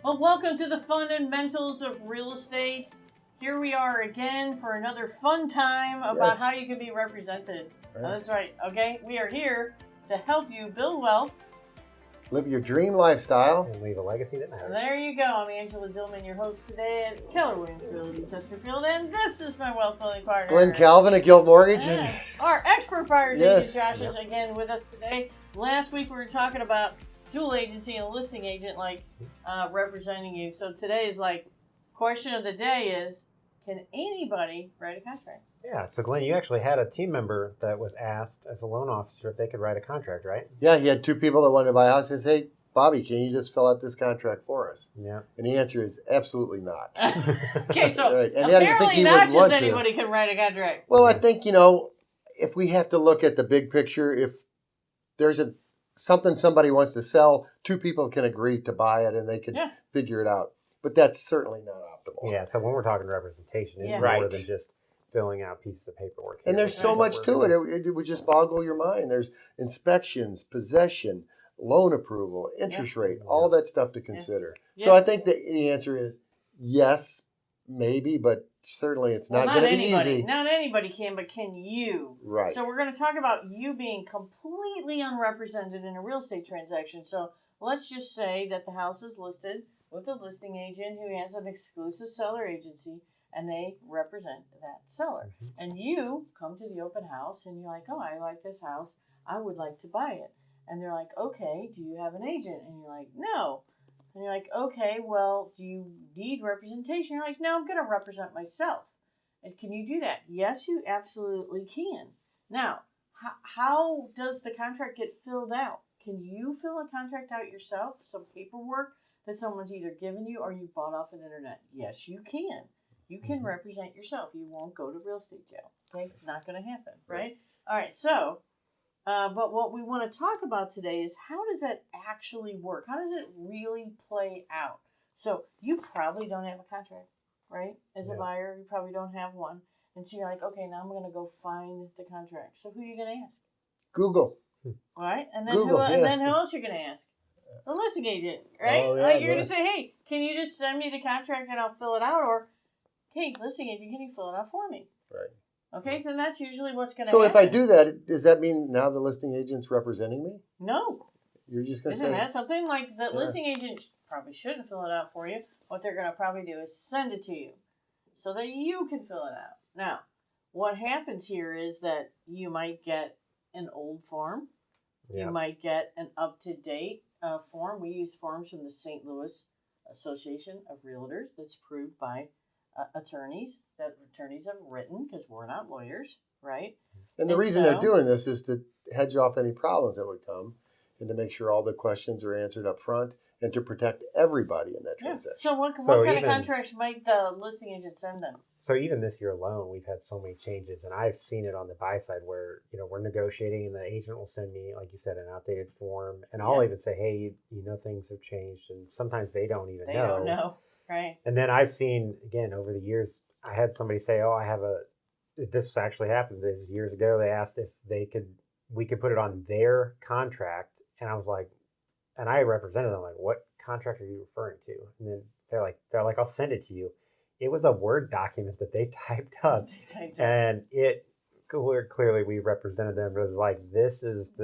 Well, welcome to the fundamentals of real estate. Here we are again for another fun time about how you can be represented. Right. That's right, okay? We are here to help you build wealth. Live your dream lifestyle. And leave a legacy that matters. There you go. I'm Angela Dillmon, your host today at Keller Williams Realty Chesterfield, and this is my wealth building partner, Glen Calvin at Guild Mortgage. Yeah. Our expert buyer's Yes. agent, Josh, is again with us today. Last week we were talking about dual agency and a listing agent, representing you. So today's question of the day is, can anybody write a contract? Yeah, so Glenn, you actually had a team member that was asked as a loan officer if they could write a contract, right? Yeah, he had two people that wanted to buy a house and said, hey, Bobby, can you just fill out this contract for us? Yeah. And the answer is absolutely not. Okay, so Right. And I didn't think apparently he not would want just to. anybody can write a contract. Well, I think, if we have to look at the big picture, if there's something somebody wants to sell, two people can agree to buy it and they can figure it out. But that's certainly not optimal. Yeah, so when we're talking representation, it's more Right. than just filling out pieces of paperwork. And there's so much to it. It would just boggle your mind. There's inspections, possession, loan approval, interest rate, all that stuff to consider. Yeah. So I think the answer is yes, maybe, but certainly it's not going to be easy. Not anybody can, but can you? Right. So we're going to talk about you being completely unrepresented in a real estate transaction. So let's just say that the house is listed with a listing agent who has an exclusive seller agency, and they represent that seller. And you come to the open house and you're like, oh, I like this house. I would like to buy it. And they're like, okay, do you have an agent? And you're like, no. And you're like, okay, well, do you need representation? You're like, no, I'm going to represent myself. And can you do that? Yes, you absolutely can. Now, how does the contract get filled out? Can you fill a contract out yourself? Some paperwork that someone's either given you or you bought off the internet? Yes, you can. You can represent yourself. You won't go to real estate jail. Okay, it's not going to happen, right? All right, so, but what we want to talk about today is how does that actually work? How does it really play out? So you probably don't have a contract, right? As a buyer, you probably don't have one. And so you're like, okay, now I'm going to go find the contract. So who are you going to ask? Google. All right, and then Google, and then who else you're going to ask? The listing agent, right? Oh, yeah, Like you're going to say, hey, can you just send me the contract and I'll fill it out? Or, hey, listing agent, can you fill it out for me? Right. Okay, then that's usually what's going to So happen. if I do that, does that mean now the listing agent's representing me? No. You're just going to Isn't say... that something? Like the listing agent probably shouldn't fill it out for you. What they're going to probably do is send it to you so that you can fill it out. Now, what happens here is that you might get an old form. Yeah. You might get an up-to-date form. We use forms from the St. Louis Association of Realtors that's approved by attorneys that attorneys have written because we're not lawyers, right? And the reason they're doing this is to hedge off any problems that would come and to make sure all the questions are answered up front and to protect everybody in that transaction. So what kind of contracts might the listing agent send them? So even this year alone, we've had so many changes, and I've seen it on the buy side where, we're negotiating and the agent will send me, like you said, an outdated form, and I'll even say, hey, things have changed, and sometimes they don't even know. They don't know, right? And then I've seen, again, over the years, I had somebody say, oh, this actually happened this years ago. They asked if we could put it on their contract, and I was like, and I represented them, like, what contract are you referring to? And then they're like, I'll send it to you. It was a Word document that they typed up, and it clearly we represented them. It was like, this is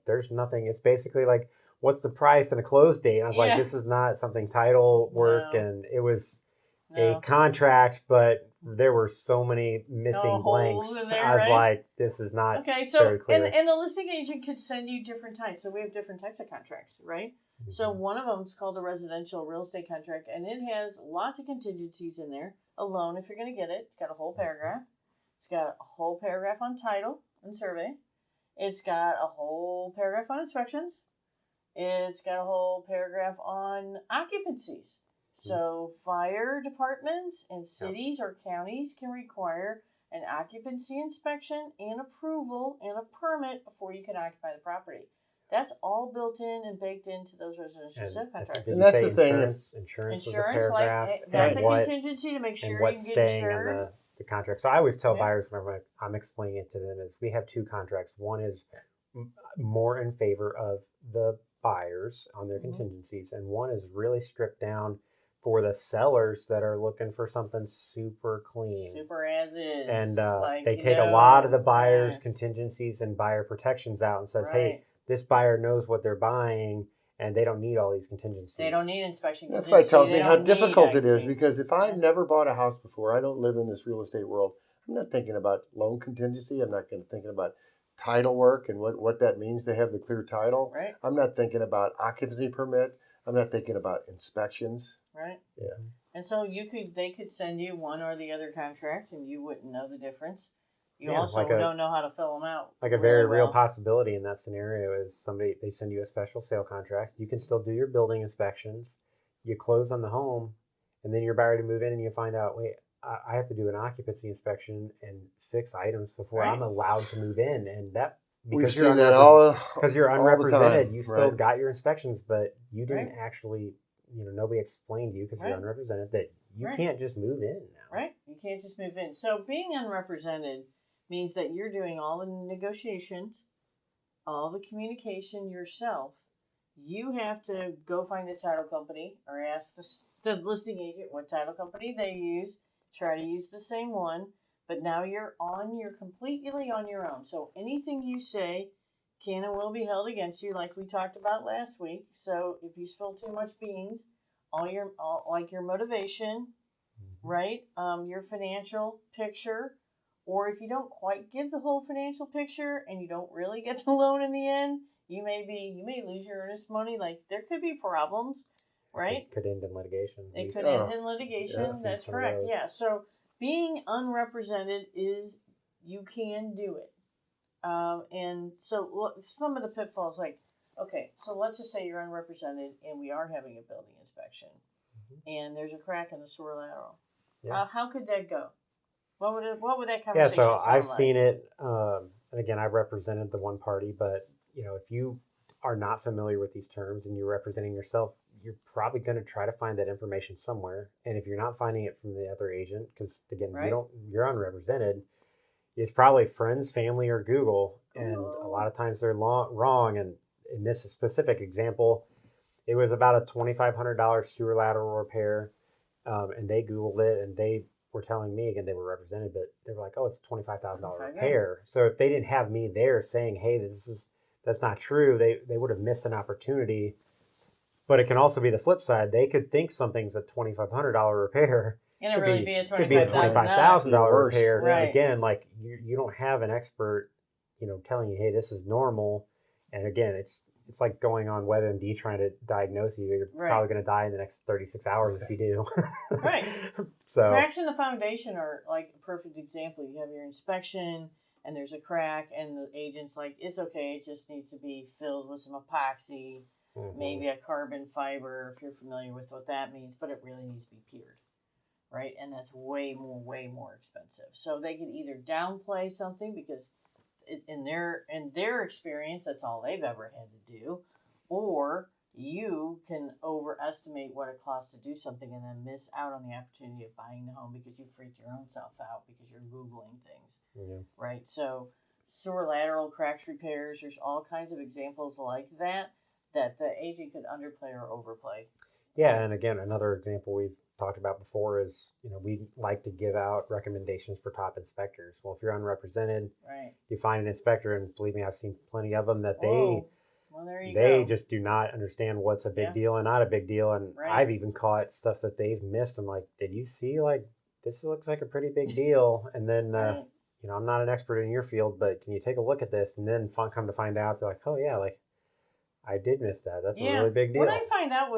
there's nothing. It's basically like, what's the price and a close date? And I was like, this is not something title work, and it was a contract, but there were so many missing blanks. In there, I was like, this is not very clear. And the listing agent could send you different types. So we have different types of contracts, right? Mm-hmm. So one of them is called a residential real estate contract, and it has lots of contingencies in there. A loan, if you're going to get it, it's got a whole paragraph. It's got a whole paragraph on title and survey. It's got a whole paragraph on inspections. It's got a whole paragraph on occupancies. So fire departments and cities or counties can require an occupancy inspection and approval and a permit before you can occupy the property. That's all built in and baked into those residential subcontracts. And that's the thing. Insurance was a paragraph. That's a contingency to make sure you can get insured. On the contract. So I always tell buyers whenever I'm explaining it to them is we have two contracts. One is more in favor of the buyers on their Mhm. contingencies, and one is really stripped down for the sellers that are looking for something super clean. Super as is. And like, they you take a lot of know, the buyer's yeah, contingencies and buyer protections out and says, hey, right. this buyer knows what they're buying and they don't need all these contingencies. They don't need inspection That's why it contingency. tells They me how don't need difficult it is, IT. because if I've Yeah. never bought a house before, I don't live in this real estate world. I'm not thinking about loan contingency. I'm not thinking about title work and what that means to have the clear title. Right, I'm not thinking about occupancy permit. I'm not thinking about inspections. right. Yeah. And so they could send you one or the other contract, and you wouldn't know the difference. You Yeah, also like a- don't know how to fill them out. Like a really very real well. possibility in that scenario is they send you a special sale contract. You can still do your building inspections. You close on the home, and then you're about to move in, and you find out, wait, I have to do an occupancy inspection and fix items before Right. I'm allowed to move in, and that We've because you're seen that all because you're all the unrepresented, time, you still right? got your inspections, but you didn't Right. actually, nobody explained to you because you're Right. unrepresented that you Right. can't just move in now. Right? You can't just move in. So being unrepresented means that you're doing all the negotiations, all the communication yourself. You have to go find the title company or ask the listing agent what title company they use. Try to use the same one, but now you're completely on your own. So anything you say can and will be held against you, like we talked about last week. So if you spill too much beans, like your motivation, right? Your financial picture, or if you don't quite give the whole financial picture and you don't really get the loan in the end, you may lose your earnest money. Like, there could be problems, right? Could end in litigation. It could Oh, end in litigation. yeah, That's some of correct. those. Yeah. So being unrepresented is, you can do it. And so some of the pitfalls, like, okay, so let's just say you're unrepresented and we are having a building inspection, and there's a crack in the sewer lateral. Yeah. How could that go? What would that Yeah, conversation so sound I've like? seen it, and again, I represented the one party, but if you are not familiar with these terms and you're representing yourself, you're probably going to try to find that information somewhere. And if you're not finding it from the other agent, because again, Right. you're unrepresented, it's probably friends, family, or Google. And a lot of times they're wrong. And in this specific example, it was about a $2,500 sewer lateral repair, and they Googled it, and they were telling me, again, they were represented, but they were like, oh, it's a $25,000 repair. So if they didn't have me there saying, hey, that's not true, they would have missed an opportunity. But it can also be the flip side. They could think something's a $2,500 repair. And it really be a could be a $25,000 $25,000 repair. Right. Again, like you don't have an expert, telling you, hey, this is normal. And again, it's like going on WebMD trying to diagnose you. You're probably going to die in the next 36 hours if you do. Right. So cracks in the foundation are like a perfect example. You have your inspection and there's a crack, and the agent's like, it's okay, it just needs to be filled with some epoxy, maybe a carbon fiber, if you're familiar with what that means, but it really needs to be peered. Right? And that's way more expensive. So they could either downplay something because in their experience, that's all they've ever had to do, or you can overestimate what it costs to do something and then miss out on the opportunity of buying the home because you freaked your own self out because you're Googling things, right? So sewer lateral cracks repairs, there's all kinds of examples like that the agent could underplay or overplay. Yeah, and again, another example we've talked about before is, we like to give out recommendations for top inspectors. Well, if you're unrepresented, right, you find an inspector, and believe me, I've seen plenty of them that there they go. just do not understand what's a big deal and not a big deal. And I've even caught stuff that they've missed. I'm like, did you see, like, this looks like a pretty big deal? And then, I'm not an expert in your field, but can you take a look at this? And then come to find out, they're like, oh yeah, like I did miss that. That's a really big deal. What I find out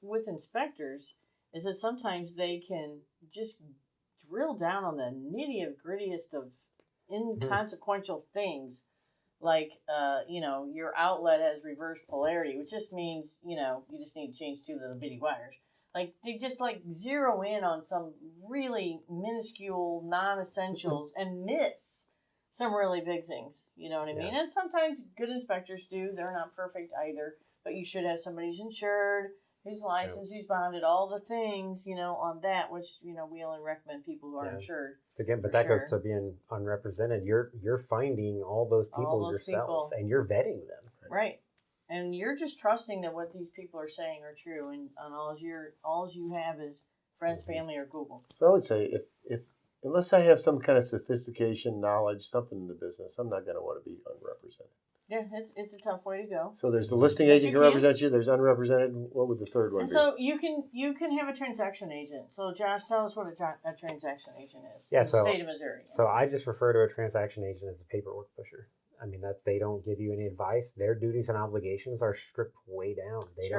with inspectors is that sometimes they can just drill down on the nitty-grittiest of inconsequential things, like your outlet has reverse polarity, which just means you just need to change 2 little bitty wires. Like, they just like zero in on some really minuscule non-essentials and miss some really big things. You know what I mean? And sometimes good inspectors do. They're not perfect either, but you should have somebody who's insured, who's licensed, who's bonded, all the things, on that, which, we only recommend people who are insured. So again, but that goes to being unrepresented. You're finding all those people yourself, and you're vetting them. Right. and you're just trusting that what these people are saying are true, and all you have is friends, family, or Google. So I would say if unless I have some kind of sophistication, knowledge, something in the business, I'm not going to want to be unrepresented. Yeah, it's a tough way to go. So there's the listing But agent you can can. represent you. There's unrepresented. What would the third one And be? so you can have a transaction agent. So Josh, tell us what a transaction agent is. Yeah, in the so- state of Missouri. So I just refer to a transaction agent as a paperwork pusher. I mean, they don't give you any advice. Their duties and obligations are stripped way down. They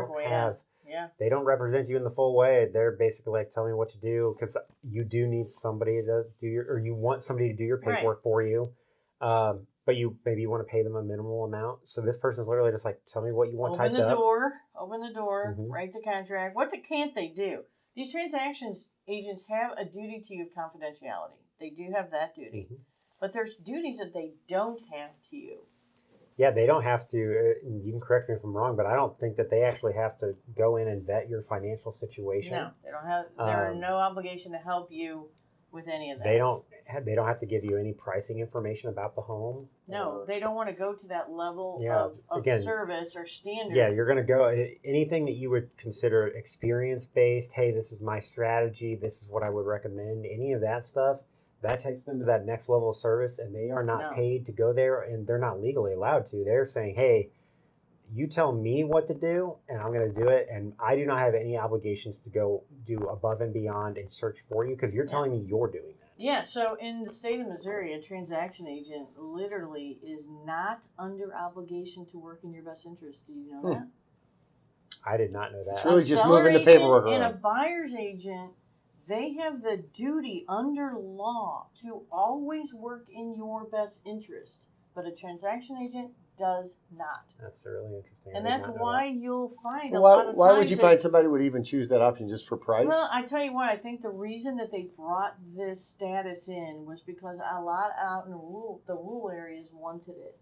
don't represent you in the full way. They're basically like, tell me what to do, because you do need somebody to do you want somebody to do your paperwork for you. But you want to pay them a minimal amount. So this person's literally just like, tell me what you want typed up. Open the door, write the contract. What can't they do? These transactions agents have a duty to you of confidentiality. They do have that duty. But there's duties that they don't have to you. Yeah, they don't have to. You can correct me if I'm wrong, but I don't think that they actually have to go in and vet your financial situation. No, they don't have. They're no obligation to help you with any of that. They don't have to give you any pricing information about the home. No, they don't want to go to that level of service or standard. Yeah, you're going to go anything that you would consider experience based. Hey, this is my strategy. This is what I would recommend. Any of that stuff. That takes them to that next level of service, and they are not paid to go there, and they're not legally allowed to. They're saying, hey, you tell me what to do, and I'm going to do it, and I do not have any obligations to go do above and beyond and search for you, because you're telling me you're doing that. Yeah, so in the state of Missouri, a transaction agent literally is not under obligation to work in your best interest. Do you know that? I did not know that. It's really just moving the paperwork around. And a buyer's agent, they have the duty under law to always work in your best interest, but a transaction agent does not. That's really interesting. And that's why you'll find a lot of times. Why would you find somebody would even choose that option just for price? Well, I tell you what, I think the reason that they brought this status in was because a lot out in the rural areas wanted it.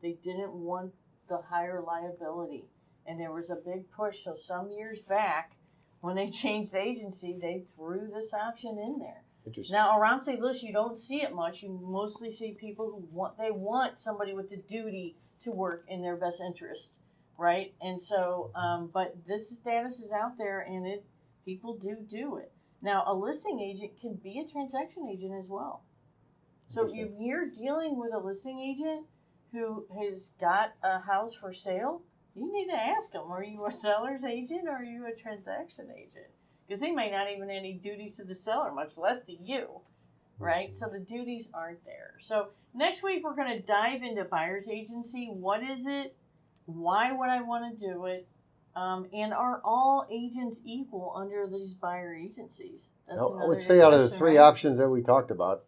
They didn't want the higher liability, and there was a big push. So some years back, when they changed the agency, they threw this option in there. Interesting. Now, around St. Louis, you don't see it much. You mostly see people who want somebody with the duty to work in their best interest, right? And so, but this status is out there, and people do it. Now, a listing agent can be a transaction agent as well. So if you're dealing with a listing agent who has got a house for sale, you need to ask them, are you a seller's agent or are you a transaction agent? Because they may not even have any duties to the seller, much less to you, right? So the duties aren't there. So next week, we're going to dive into buyer's agency. What is it? Why would I want to do it? And are all agents equal under these buyer agencies? I would say out of the three options that we talked about,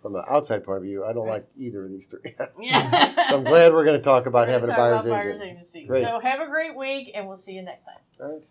from an outside point of view, I don't like either of these three. Yeah. So I'm glad we're going to talk about having a buyer's agent. Great. So have a great week, and we'll see you next time. All right.